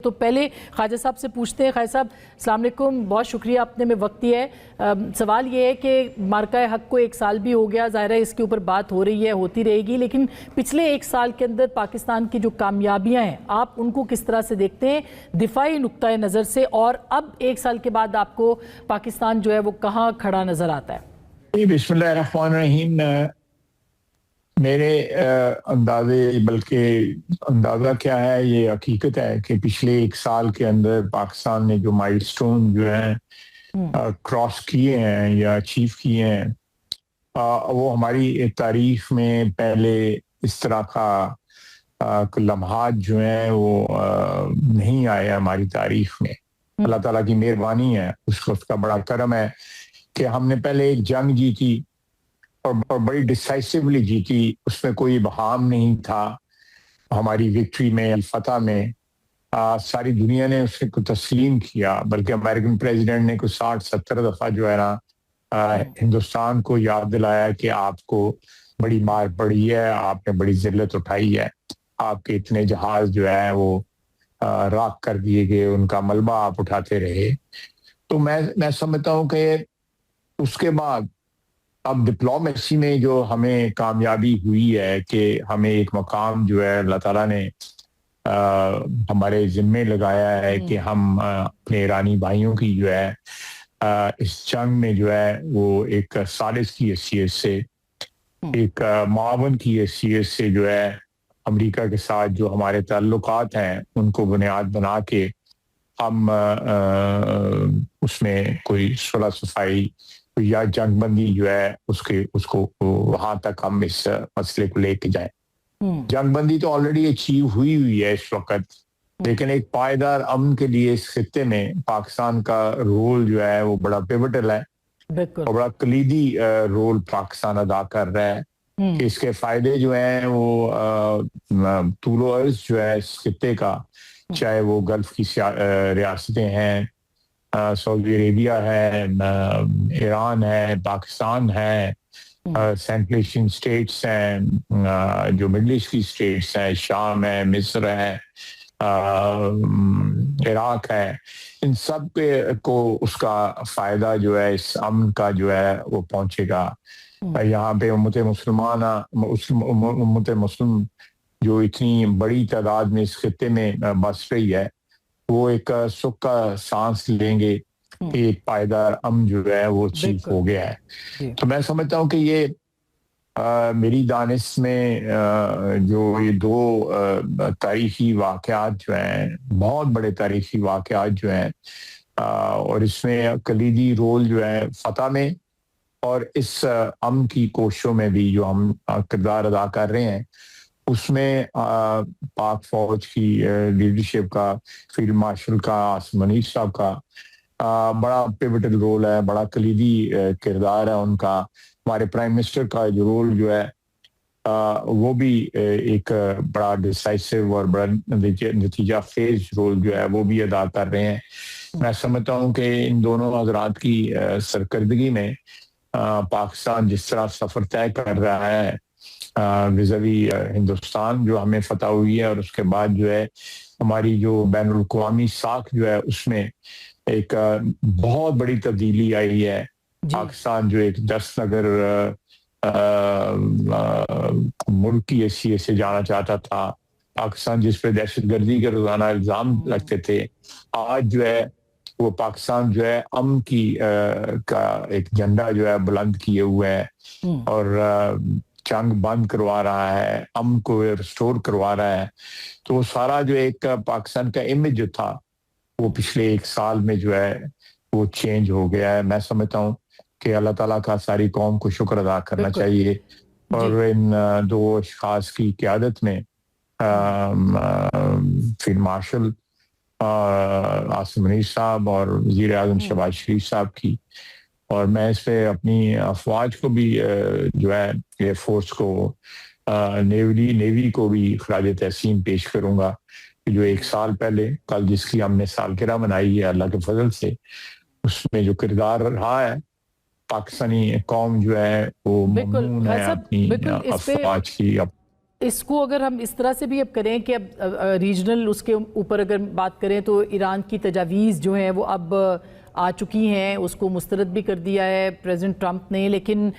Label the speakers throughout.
Speaker 1: تو پہلے خواجہ صاحب سے پوچھتے ہیں. خواجہ صاحب السلام علیکم, بہت شکریہ آپ نے ہمیں وقت دیا ہے. سوال یہ ہے کہ مارکہ حق کو 1 سال بھی ہو گیا, ظاہر ہے اس کے اوپر بات ہو رہی ہے, ہوتی رہے گی, لیکن پچھلے 1 سال کے اندر پاکستان کی جو کامیابیاں ہیں آپ ان کو کس طرح سے دیکھتے ہیں دفاعی نقطہ نظر سے, اور اب 1 سال کے بعد آپ کو پاکستان جو ہے وہ کہاں کھڑا نظر آتا ہے؟
Speaker 2: بسم اللہ الرحمن الرحیم. میرے اندازے, بلکہ اندازہ کیا ہے, یہ حقیقت ہے کہ پچھلے 1 سال کے اندر پاکستان نے جو مائل سٹون جو ہیں کراس کیے ہیں یا اچیو کیے ہیں, وہ ہماری تاریخ میں پہلے اس طرح کا لمحات جو ہیں وہ نہیں آئے ہماری تاریخ میں. اللہ تعالیٰ کی مہربانی ہے, اس کا بڑا کرم ہے کہ ہم نے پہلے ایک جنگ جیتی اور بڑی ڈیسائسیولی جیتی. اس میں کوئی ابہام نہیں تھا ہماری وکٹری میں, فتح میں. ساری دنیا نے اس کو تسلیم کیا, بلکہ امریکن پریزیڈنٹ نے کوئی 60-70 دفعہ جو ہے نا ہندوستان کو یاد دلایا کہ آپ کو بڑی مار پڑی ہے, آپ نے بڑی ذلت اٹھائی ہے, آپ کے اتنے جہاز جو ہے وہ راکھ کر دیے گئے, ان کا ملبہ آپ اٹھاتے رہے. تو میں سمجھتا ہوں کہ اس کے بعد اب ڈپلومیسی میں جو ہمیں کامیابی ہوئی ہے کہ ہمیں ایک مقام جو ہے اللہ تعالیٰ نے ہمارے ذمے لگایا ہے کہ ہم اپنے ایرانی بھائیوں کی جو ہے اس جنگ میں جو ہے وہ ایک ثالث کی حیثیت سے, ایک معاون کی حیثیت سے جو ہے امریکہ کے ساتھ جو ہمارے تعلقات ہیں ان کو بنیاد بنا کے ہم اس میں کوئی صلح صفائی یا جنگ بندی جو ہے اس کو وہاں تک ہم اس مسئلے کو لے کے جائیں. جنگ بندی تو آلریڈی اچیو ہوئی ہے اس وقت, لیکن ایک پائیدار امن کے لیے اس خطے میں پاکستان کا رول جو ہے وہ بڑا پیوٹل ہے اور بڑا کلیدی رول پاکستان ادا کر رہا ہے کہ اس کے فائدے جو ہیں وہ طول و عرض جو ہے اس خطے کا, چاہے وہ گلف کی ریاستیں ہیں, سعودی عربیہ ہے, ایران ہے, پاکستان ہے, سینٹرل ایشین اسٹیٹس ہیں, جو مڈل ایسٹ کی اسٹیٹس ہیں, شام ہے, مصر ہے, عراق ہے, ان سب کو اس کا فائدہ جو ہے اس امن کا جو ہے وہ پہنچے گا. یہاں پہ امت مسلم جو اتنی بڑی تعداد میں اس خطے میں بس رہی ہے, وہ ایک سکھ کا سانس لیں گے کہ ایک پائیدار امن جو ہے وہ اچیو ہو گیا ہے. تو میں سمجھتا ہوں کہ یہ میری دانش میں جو یہ 2 تاریخی واقعات جو ہیں, بہت بڑے تاریخی واقعات جو ہیں, اور اس میں کلیدی رول جو ہے فتح میں اور اس امن کی کوششوں میں بھی جو ہم کردار ادا کر رہے ہیں, اس میں پاک فوج کی لیڈرشپ کا, فیلڈ مارشل کا, عاصم منیر صاحب کا بڑا پیوٹل رول ہے, بڑا کلیدی کردار ہے ان کا. ہمارے پرائم منسٹر کا جو رول جو ہے وہ بھی ایک بڑا ڈیسائسو اور بڑا نتیجہ خیز رول جو ہے وہ بھی ادا کر رہے ہیں. میں سمجھتا ہوں کہ ان دونوں حضرات کی سرکردگی میں پاکستان جس طرح سفر طے کر رہا ہے وزوی ہندوستان جو ہمیں فتح ہوئی ہے, اور اس کے بعد جو ہے ہماری جو بین الاقوامی ساکھ جو ہے اس میں ایک بہت بڑی تبدیلی آئی ہے. پاکستان جو ایک 10 نگر ملک کی حیثیت سے جانا چاہتا تھا, پاکستان جس پہ دہشت گردی کے روزانہ الزام لگتے تھے, آج جو ہے وہ پاکستان جو ہے امن کی کا ایک جھنڈا جو ہے بلند کیے ہوئے ہے اور جنگ بند کروا رہا ہے, امن کو ریسٹور کروا رہا ہے. تو وہ سارا جو ایک پاکستان کا امیج جو تھا وہ پچھلے 1 سال میں جو ہے وہ چینج ہو گیا ہے. میں سمجھتا ہوں کہ اللہ تعالیٰ کا ساری قوم کو شکر ادا کرنا چاہیے, اور ان 2 اشخاص کی قیادت میں فیلڈ مارشل عاصم منیر صاحب اور وزیر اعظم شہباز شریف صاحب کی, اور میں اس پہ اپنی افواج کو بھی جو ہے ایئر فورس کو, نیوی کو بھی خراج تحسین پیش کروں گا کہ جو 1 سال پہلے کل جس کی ہم نے سالگرہ منائی ہے اللہ کے فضل سے, اس میں جو کردار رہا ہے پاکستانی قوم جو ہے وہ ممنون ہے اپنی افواج کی.
Speaker 1: اس کو اگر ہم اس طرح سے بھی اب کریں کہ اب ریجنل اس کے اوپر اگر بات کریں تو ایران کی تجاویز جو ہیں وہ اب آ چکی ہیں، اس کو مسترد بھی کر دیا ہے پریزیڈنٹ ٹرمپ نے، لیکن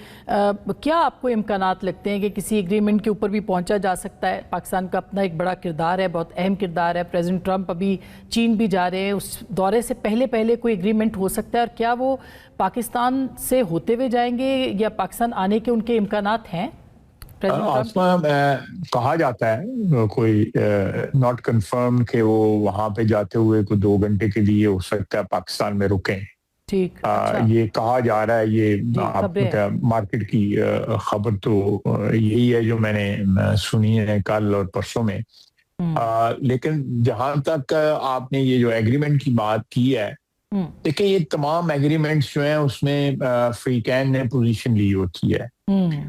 Speaker 1: کیا آپ کو امکانات لگتے ہیں کہ کسی ایگریمنٹ کے اوپر بھی پہنچا جا سکتا ہے؟ پاکستان کا اپنا ایک بڑا کردار ہے، بہت اہم کردار ہے، پریزیڈنٹ ٹرمپ ابھی چین بھی جا رہے ہیں، اس دورے سے پہلے کوئی ایگریمنٹ ہو سکتا ہے، اور کیا وہ پاکستان سے ہوتے ہوئے جائیں گے یا پاکستان آنے کے ان کے امکانات ہیں؟
Speaker 2: آسما کہا جاتا ہے، کوئی ناٹ کنفرم کہ وہ وہاں پہ جاتے ہوئے کوئی 2 گھنٹے کے لیے ہو سکتا ہے پاکستان میں رکیں.
Speaker 1: ٹھیک،
Speaker 2: یہ کہا جا رہا ہے، یہ مارکیٹ کی خبر تو یہی ہے جو میں نے سنی ہے کل اور پرسوں میں. لیکن جہاں تک آپ نے یہ جو ایگریمنٹ کی بات کی ہے، دیکھیں یہ تمام ایگریمنٹس جو ہیں اس میں فریقین نے پوزیشن لی ہوتی ہے،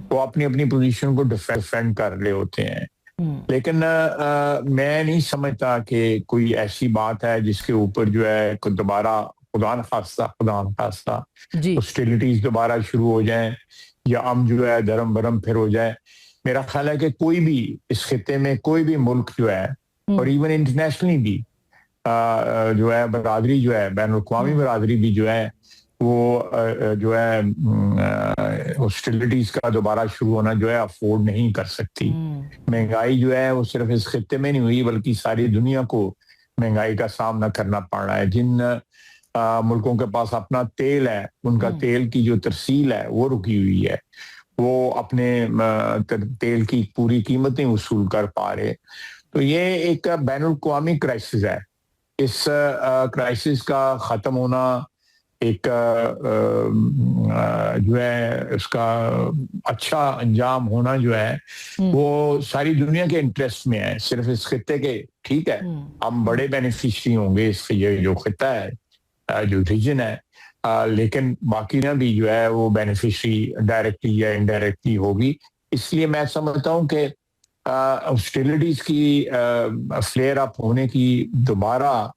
Speaker 2: وہ اپنی اپنی پوزیشن کو ڈیفینڈ کر رہے ہوتے ہیں. لیکن میں نہیں سمجھتا کہ کوئی ایسی بات ہے جس کے اوپر جو ہے دوبارہ خدا نخواستہ ہاسٹیلٹیز دوبارہ شروع ہو جائیں یا ہم جو ہے درم برم پھر ہو جائے. میرا خیال ہے کہ کوئی بھی اس خطے میں کوئی بھی ملک جو ہے، اور ایون انٹرنیشنلی بھی جو ہے برادری جو ہے، بین الاقوامی برادری بھی جو ہے وہ جو ہے ہاسٹیلٹیز کا دوبارہ شروع ہونا جو ہے افورڈ نہیں کر سکتی. مہنگائی جو ہے وہ صرف اس خطے میں نہیں ہوئی بلکہ ساری دنیا کو مہنگائی کا سامنا کرنا پڑ رہا ہے. جن ملکوں کے پاس اپنا تیل ہے، ان کا تیل کی جو ترسیل ہے وہ رکی ہوئی ہے، وہ اپنے تیل کی پوری قیمتیں وصول کر پا رہے. تو یہ ایک بین الاقوامی کرائسس ہے. اس کرائسس کا ختم ہونا ایک جو ہے اس کا اچھا انجام ہونا جو ہے وہ ساری دنیا کے انٹرسٹ میں ہے، صرف اس خطے کے. ٹھیک ہے، ہم بڑے بینیفیشری ہوں گے اس یہ جو خطہ ہے، جو ریجن ہے، لیکن باقی نہ بھی جو ہے وہ بینیفیشری ڈائریکٹلی یا انڈائریکٹلی ہوگی. اس لیے میں سمجھتا ہوں کہ ہاسٹیلٹیز کی فلیئر اپ ہونے کی دوبارہ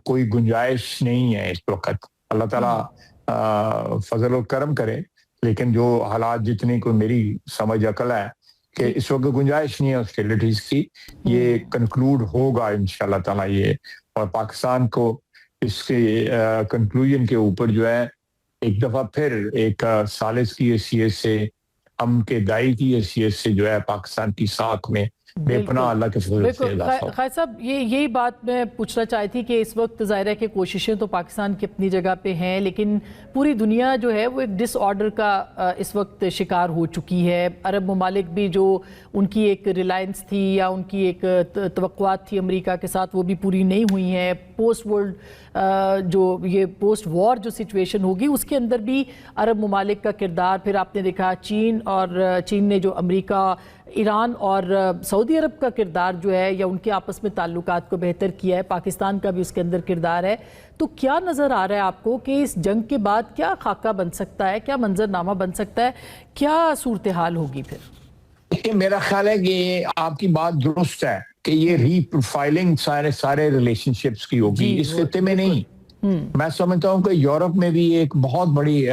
Speaker 2: کوئی گنجائش نہیں ہے اس وقت. اللہ تعالیٰ فضل و کرم کرے، لیکن جو حالات جتنی کو میری سمجھ عقل ہے کہ اس وقت گنجائش نہیں ہے ہاسٹیلٹیز کی. یہ کنکلوڈ ہوگا انشاءاللہ تعالیٰ یہ، اور پاکستان کو اس کے کنکلوژن کے اوپر جو ہے ایک دفعہ پھر ایک ثالث کی حیثیت سے، ہم کے دائی کی حیثیت سے جو ہے پاکستان کی ساکھ میں بے پناہ اللہ کے فضل سے اضافہ.
Speaker 1: خیر صاحب، یہی بات میں پوچھنا چاہتی تھی کہ اس وقت ظاہر ہے کہ کوششیں تو پاکستان کی اپنی جگہ پہ ہیں، لیکن پوری دنیا جو ہے وہ ایک ڈس آرڈر کا اس وقت شکار ہو چکی ہے. عرب ممالک بھی جو ان کی ایک ریلائنس تھی یا ان کی ایک توقعات تھی امریکہ کے ساتھ، وہ بھی پوری نہیں ہوئی ہیں. پوسٹ ورلڈ جو یہ پوسٹ وار جو سچویشن ہوگی اس کے اندر بھی عرب ممالک کا کردار، پھر آپ نے دیکھا چین نے جو امریکہ، ایران اور سعودی عرب کا کردار جو ہے یا ان کے آپس میں تعلقات کو بہتر کیا ہے. پاکستان کا بھی اس کے اندر کردار ہے. تو کیا نظر آ رہا ہے آپ کو کہ اس جنگ کے بعد کیا خاکہ بن سکتا ہے، کیا منظرنامہ بن سکتا ہے، کیا صورتحال ہوگی پھر؟
Speaker 2: میرا خیال ہے کہ آپ کی بات درست ہے کہ یہ ری پروفائلنگ سارے ریلیشن شپس کی ہوگی، اس خطے میں نہیں. میں سمجھتا ہوں کہ یورپ میں بھی ایک بہت بڑی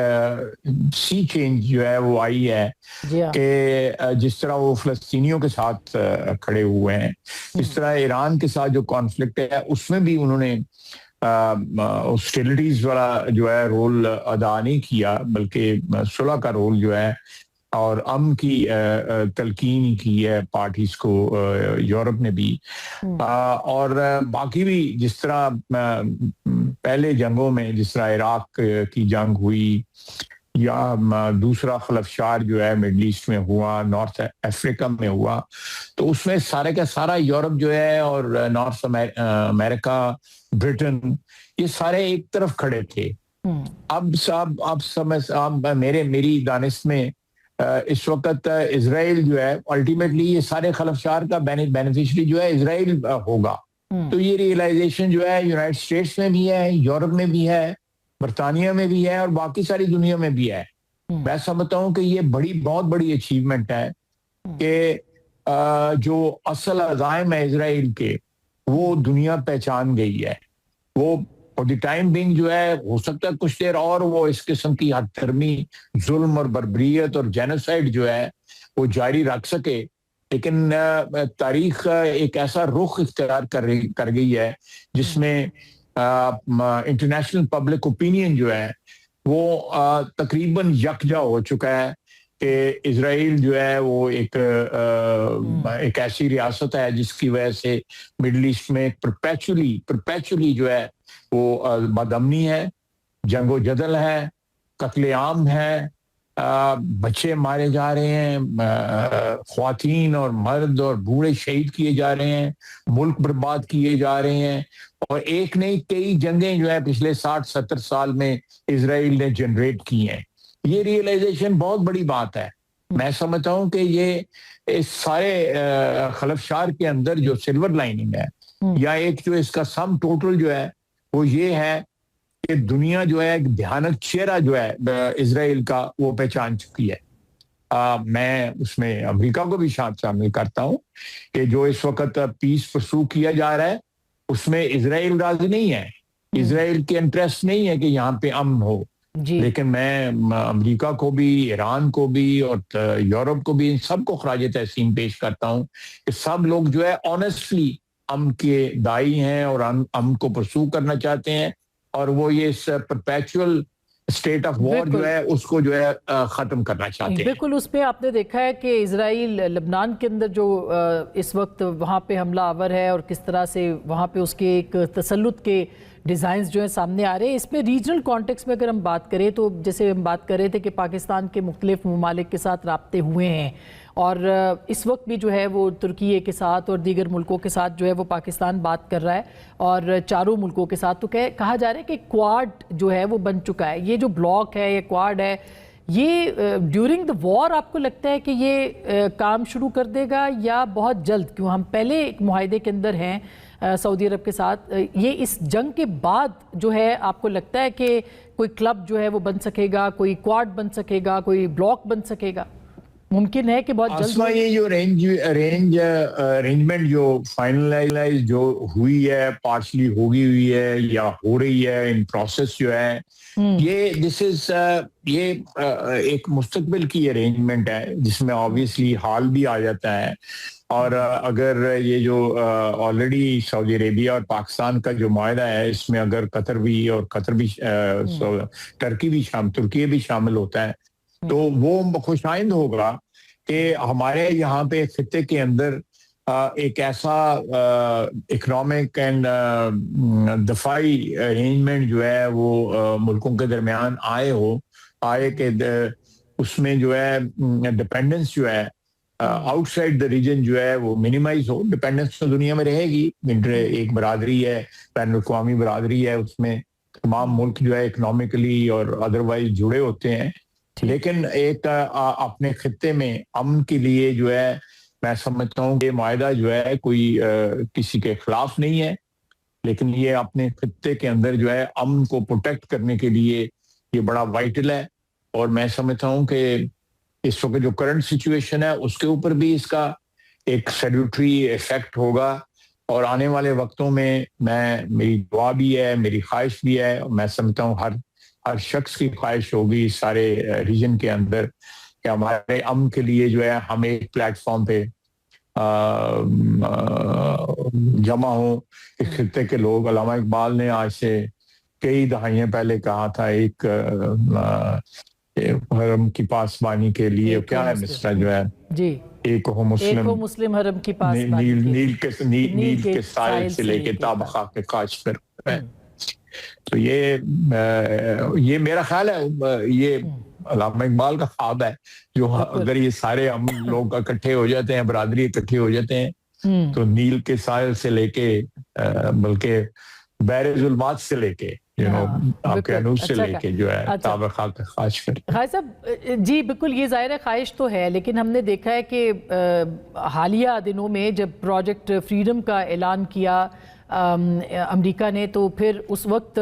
Speaker 2: سی چینج جو ہے وہ آئی ہے کہ جس طرح وہ فلسطینیوں کے ساتھ کھڑے ہوئے ہیں، اس طرح ایران کے ساتھ جو کانفلکٹ ہے اس میں بھی انہوں نے ہاسٹیلٹیز والا جو ہے رول ادا نہیں کیا، بلکہ صلح کا رول جو ہے اور امن کی تلقین کی ہے پارٹیز کو یورپ نے بھی. اور باقی بھی جس طرح پہلے جنگوں میں، جس طرح عراق کی جنگ ہوئی یا دوسرا خلفشار جو ہے مڈل ایسٹ میں ہوا، نارتھ افریقہ میں ہوا، تو اس میں سارے کا سارا یورپ جو ہے اور نارتھ امریکہ، برٹن، یہ سارے ایک طرف کھڑے تھے. اب میری دانش میں اس وقت اسرائیل جو ہے الٹیمیٹلی یہ سارے خلفشار کا بینیفیشری جو ہے اسرائیل ہوگا. تو یہ ریئلائزیشن جو ہے یونائٹڈ اسٹیٹس میں بھی ہے، یورپ میں بھی ہے، برطانیہ میں بھی ہے اور باقی ساری دنیا میں بھی ہے. میں سمجھتا ہوں کہ یہ بہت بڑی اچیومنٹ ہے کہ جو اصل عزائم ہے اسرائیل کے وہ دنیا پہچان گئی ہے. وہ اور دی ٹائم بینگ جو ہے ہو سکتا ہے کچھ دیر اور وہ اس قسم کی حد درمی ظلم اور بربریت اور جینوسائیڈ جو ہے وہ جاری رکھ سکے، لیکن تاریخ ایک ایسا رخ اختیار کر گئی ہے جس میں انٹرنیشنل پبلک اوپینین جو ہے وہ تقریباً یکجا ہو چکا ہے کہ اسرائیل جو ہے وہ ایک ایسی ریاست ہے جس کی وجہ سے مڈل ایسٹ میں پرپیچولی جو ہے وہ بدامنی ہے، جنگ و جدل ہے، قتل عام ہے، بچے مارے جا رہے ہیں، خواتین اور مرد اور بوڑھے شہید کیے جا رہے ہیں، ملک برباد کیے جا رہے ہیں، اور ایک نہیں کئی جنگیں جو ہے پچھلے 60-70 سال میں اسرائیل نے جنریٹ کی ہیں۔ یہ ریئلائزیشن بہت بڑی بات ہے۔ میں سمجھتا ہوں کہ یہ اس سارے خلفشار کے اندر جو سلور لائننگ ہے یا ایک جو اس کا سم ٹوٹل جو ہے وہ یہ ہے کہ دنیا جو ہے ایک بھیانک چہرہ جو ہے اسرائیل کا وہ پہچان چکی ہے۔ میں اس میں امریکہ کو بھی شامل کرتا ہوں کہ جو اس وقت پیس پرسو کیا جا رہا ہے اس میں اسرائیل راضی نہیں ہے، اسرائیل کے انٹرسٹ نہیں ہے کہ یہاں پہ امن ہو جی۔ لیکن میں امریکہ کو بھی، ایران کو بھی اور یورپ کو بھی، ان سب کو خراج تحسین پیش کرتا ہوں کہ سب لوگ جو ہے آنیسٹلی امن کے دائی ہیں اور امن کو پرسو کرنا چاہتے ہیں، اور وہ یہ اس پرپیچول اسٹیٹ آف وار جو ہے اس کو جو ہے ختم کرنا چاہتے ہیں۔
Speaker 1: بالکل، اس پہ آپ نے دیکھا ہے کہ اسرائیل لبنان کے اندر جو اس وقت وہاں پہ حملہ آور ہے اور کس طرح سے وہاں پہ اس کے ایک تسلط کے ڈیزائنز جو ہیں سامنے آ رہے ہیں۔ اس میں ریجنل کانٹیکس میں اگر ہم بات کریں تو جیسے ہم بات کر رہے تھے کہ پاکستان کے مختلف ممالک کے ساتھ رابطے ہوئے ہیں، اور اس وقت بھی جو ہے وہ ترکی کے ساتھ اور دیگر ملکوں کے ساتھ جو ہے وہ پاکستان بات کر رہا ہے، اور چاروں ملکوں کے ساتھ تو کہا جا رہا ہے کہ کوارڈ جو ہے وہ بن چکا ہے۔ یہ جو بلاک ہے، یہ کوارڈ ہے، یہ ڈیورنگ دا وار آپ کو لگتا ہے کہ یہ کام شروع کر دے گا یا بہت جلد؟ کیوں ہم پہلے ایک معاہدے کے اندر ہیں سعودی عرب کے ساتھ، یہ اس جنگ کے بعد جو ہے آپ کو لگتا ہے کہ کوئی کلب جو ہے وہ بن سکے گا، کوئی کوارڈ بن سکے گا، کوئی بلاک بن سکے گا؟ ممکن ہے کہ بہت جلد
Speaker 2: یہ جو ارینجمنٹ جو فائنلائز جو ہوئی ہے، پارشلی ہوئی ہے یا ہو رہی ہے، ان پروسیس جو ہے یہ ایک مستقبل کی ارینجمنٹ ہے جس میں آبویسلی حال بھی آ جاتا ہے، اور اگر یہ جو آلریڈی سعودی عربیہ اور پاکستان کا جو معاہدہ ہے اس میں اگر قطر بھی ترکی بھی شامل ہوتا ہے تو وہ خوش آئند ہوگا کہ ہمارے یہاں پہ خطے کے اندر ایک ایسا اکنامک اینڈ دفاعی ارینجمنٹ جو ہے وہ ملکوں کے درمیان آئے کہ اس میں جو ہے ڈپینڈنس جو ہے آؤٹ سائڈ دا ریجن جو ہے وہ منیمائز ہو۔ ڈپینڈنس تو دنیا میں رہے گی، ایک برادری ہے، بین الاقوامی برادری ہے، اس میں تمام ملک جو ہے اکنامکلی اور ادروائز جڑے ہوتے ہیں، لیکن ایک اپنے خطے میں امن کے لیے جو ہے میں سمجھتا ہوں کہ معاہدہ جو ہے کوئی کسی کے خلاف نہیں ہے، لیکن یہ اپنے خطے کے اندر جو ہے امن کو پروٹیکٹ کرنے کے لیے یہ بڑا وائٹل ہے، اور میں سمجھتا ہوں کہ اس وقت جو کرنٹ سچویشن ہے اس کے اوپر بھی اس کا ایک سیلیوٹری ایفیکٹ ہوگا، اور آنے والے وقتوں میں میری دعا بھی ہے، میری خواہش بھی ہے، اور میں سمجھتا ہوں ہر شخص کی خواہش ہوگی سارے ریجن کے اندر کہ ہمارے امن کے لیے جو ہے ہم ایک پلیٹ فارم پہ جمع ہوں، اس خطے کے لوگ۔ علامہ اقبال نے آج سے کئی دہائیاں پہلے کہا تھا ایک حرم کی پاسبانی کے لیے کیا ہے مسئلہ جو ہے
Speaker 1: جی،
Speaker 2: ایک ہو
Speaker 1: مسلم حرم کی پاسبانی،
Speaker 2: نیل کے سائل سے لے کے تاب خاک کاش پر۔ تو یہ میرا خیال ہے یہ علامہ اقبال کا خواب ہے، جو اگر یہ سارے ہم لوگ اکٹھے ہو جاتے ہیں، برادری اکٹھے ہو جاتے ہیں، تو نیل کے ساحل سے لے کے بلکہ بحر ظلمات سے لے کے آپ کے انوس سے لے کے جو ہے تاب خاک خواہش کرتے ہیں۔
Speaker 1: خواہش صاحب جی بالکل، یہ ظاہر ہے خواہش تو ہے، لیکن ہم نے دیکھا ہے کہ حالیہ دنوں میں جب پروجیکٹ فریڈم کا اعلان کیا امریکہ نے, تو پھر اس وقت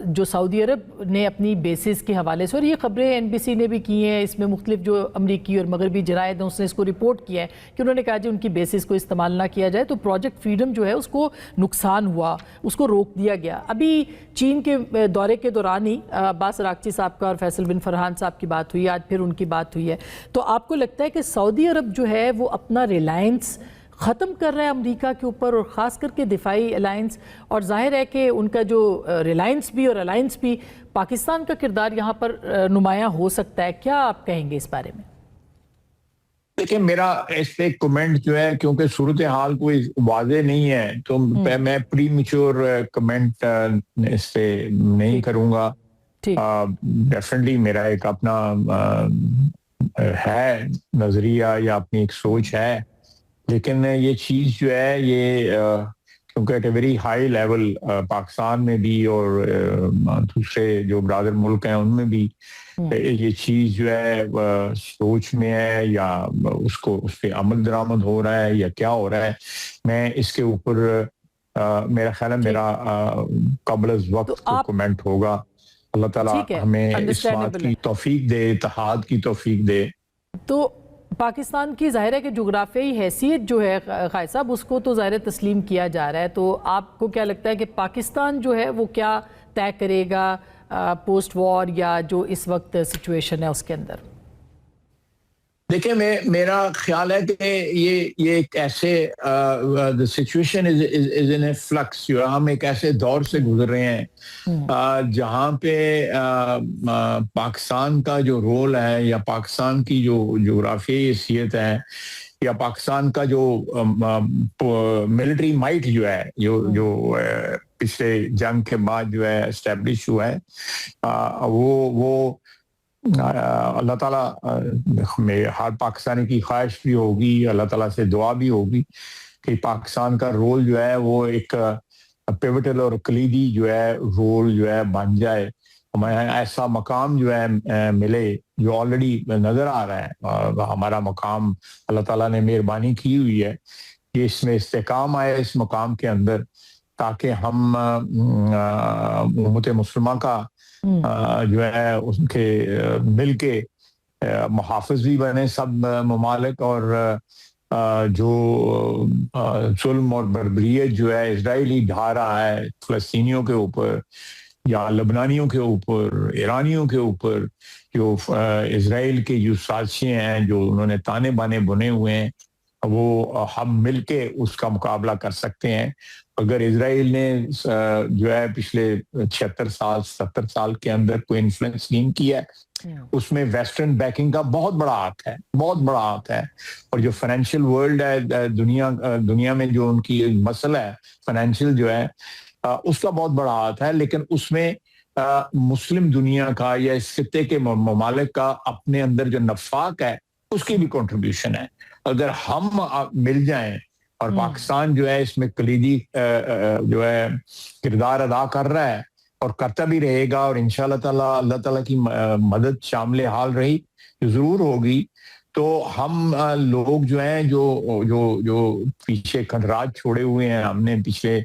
Speaker 1: جو سعودی عرب نے اپنی بیسز کے حوالے سے, اور یہ خبریں NBC نے بھی کی ہیں, اس میں مختلف جو امریکی اور مغربی جرائد ہیں اس نے اس کو رپورٹ کیا ہے کہ انہوں نے کہا جی ان کی بیسز کو استعمال نہ کیا جائے, تو پروجیکٹ فریڈم جو ہے اس کو نقصان ہوا, اس کو روک دیا گیا. ابھی چین کے دورے کے دوران ہی عباس اراغچی صاحب کا اور فیصل بن فرحان صاحب کی بات ہوئی, آج پھر ان کی بات ہوئی ہے. تو آپ کو لگتا ہے کہ سعودی عرب جو ہے وہ اپنا ریلائنس ختم کر رہا ہے امریکہ کے اوپر, اور خاص کر کے دفاعی الائنس, اور ظاہر ہے کہ ان کا جو ریلائنس بھی اور الائنس بھی, پاکستان کا کردار یہاں پر نمایاں ہو سکتا ہے, کیا آپ کہیں گے اس بارے میں؟
Speaker 2: دیکھیں, میرا اس پہ کمنٹ جو ہے, کیونکہ صورتحال کوئی واضح نہیں ہے, تو میں پری میچور کمنٹ اس پہ نہیں کروں گا. ڈیفینیٹلی میرا ایک اپنا ہے نظریہ یا اپنی ایک سوچ ہے, لیکن یہ چیز جو ہے یہ کیونکہ at a very high level Pakistan میں بھی اور دوسرے جو برادر ملک ہیں ان میں بھی یہ چیز جو ہے سوچ میں ہے, یا اس پہ عمل درآمد ہو رہا ہے یا کیا ہو رہا ہے, میں اس کے اوپر میرا خیال ہے میرا قبل از وقت کمنٹ ہوگا. اللہ تعالیٰ ہمیں اس بات کی توفیق دے, اتحاد کی توفیق دے.
Speaker 1: تو پاکستان کی ظاہر ہے کہ جغرافیائی حیثیت جو ہے قائد صاحب, اس کو تو ظاہر تسلیم کیا جا رہا ہے, تو آپ کو کیا لگتا ہے کہ پاکستان جو ہے وہ کیا طے کرے گا پوسٹ وار یا جو اس وقت سچویشن ہے اس کے اندر؟
Speaker 2: دیکھیں, میرا خیال ہے کہ یہ ایک ایسے the situation is in a flux, ہم ایک ایسے دور سے گزر رہے ہیں جہاں پہ پاکستان کا جو رول ہے, یا پاکستان کی جو جغرافیائی حیثیت ہے, یا پاکستان کا جو ملٹری مائٹ جو ہے, جو پچھلے جنگ کے بعد جو ہے اسٹیبلش ہوا ہے, وہ اللہ تعالیٰ میں ہر پاکستانی کی خواہش بھی ہوگی, اللہ تعالیٰ سے دعا بھی ہوگی کہ پاکستان کا رول جو ہے وہ ایک پیوٹل اور کلیدی جو ہے رول جو ہے بن جائے, ہمیں ایسا مقام جو ہے ملے جو آلریڈی نظر آ رہا ہے. ہمارا مقام اللہ تعالیٰ نے مہربانی کی ہوئی ہے کہ اس میں استحکام آئے اس مقام کے اندر, تاکہ ہم امت مسلمہ کا جو ہے ان کے مل کے محافظ بھی بنے سب ممالک, اور جو ظلم اور بربریت جو ہے اسرائیلی ڈھا رہا ہے فلسطینیوں کے اوپر یا لبنانیوں کے اوپر, ایرانیوں کے اوپر, جو اسرائیل کے جو سازشیں ہیں جو انہوں نے تانے بانے بنے ہوئے ہیں, وہ ہم مل کے اس کا مقابلہ کر سکتے ہیں. اگر اسرائیل نے جو ہے پچھلے 76 سال 70 سال کے اندر کوئی انفلوئنس گین کیا ہے, اس میں ویسٹرن بیکنگ کا بہت بڑا ہاتھ ہے, بہت بڑا ہاتھ ہے. اور جو فائنینشیل ورلڈ ہے دنیا میں جو ان کی مسئلہ ہے فائنینشیل جو ہے, اس کا بہت بڑا ہاتھ ہے. لیکن اس میں مسلم دنیا کا یا اس خطے کے ممالک کا اپنے اندر جو نفاق ہے اس کی بھی کنٹریبیوشن ہے. اگر ہم مل جائیں, اور پاکستان جو ہے اس میں کلیدی جو ہے کردار ادا کر رہا ہے اور کرتا بھی رہے گا, اور انشاءاللہ تعالیٰ اللہ تعالیٰ کی مدد شامل حال رہی ضرور ہوگی, تو ہم لوگ جو ہیں جو پیچھے کھنڈرات چھوڑے ہوئے ہیں, ہم نے پچھلے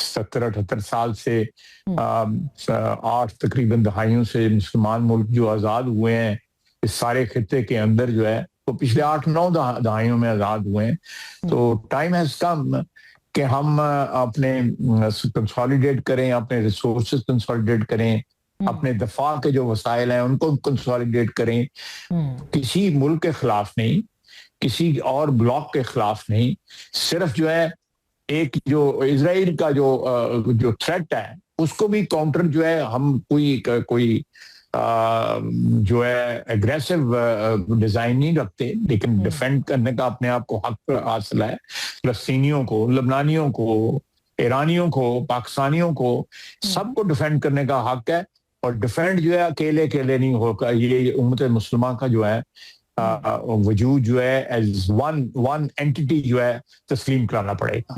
Speaker 2: 70-78 سال سے 8 تقریباً دہائیوں سے مسلمان ملک جو آزاد ہوئے ہیں اس سارے خطے کے اندر جو ہے, وہ پچھلے 8-9 دہائیوں میں آزاد ہوئے ہیں. تو ٹائم ہیز کم کہ ہم اپنے کنسالیڈیٹ کریں, اپنے ریسورسز کنسالیڈیٹ کریں, اپنے دفاع کے جو وسائل ہیں ان کو کنسالیڈیٹ کریں, کسی ملک کے خلاف نہیں, کسی اور بلاک کے خلاف نہیں, صرف جو ہے ایک جو اسرائیل کا جو تھریٹ ہے اس کو بھی کاؤنٹر جو ہے ہم کوئی جو ہے اگریسو ڈیزائن نہیں رکھتے, لیکن ڈیفینڈ کرنے کا اپنے آپ کو حق حاصل ہے. فلسطینیوں کو, لبنانیوں کو, ایرانیوں کو, پاکستانیوں کو, سب کو ڈیفینڈ کرنے کا حق ہے. اور ڈیفینڈ جو ہے اکیلے نہیں ہوگا, یہ امت مسلمہ کا جو ہے وجود جو ہے ایز ون اینٹیٹی جو ہے تسلیم کرانا پڑے گا.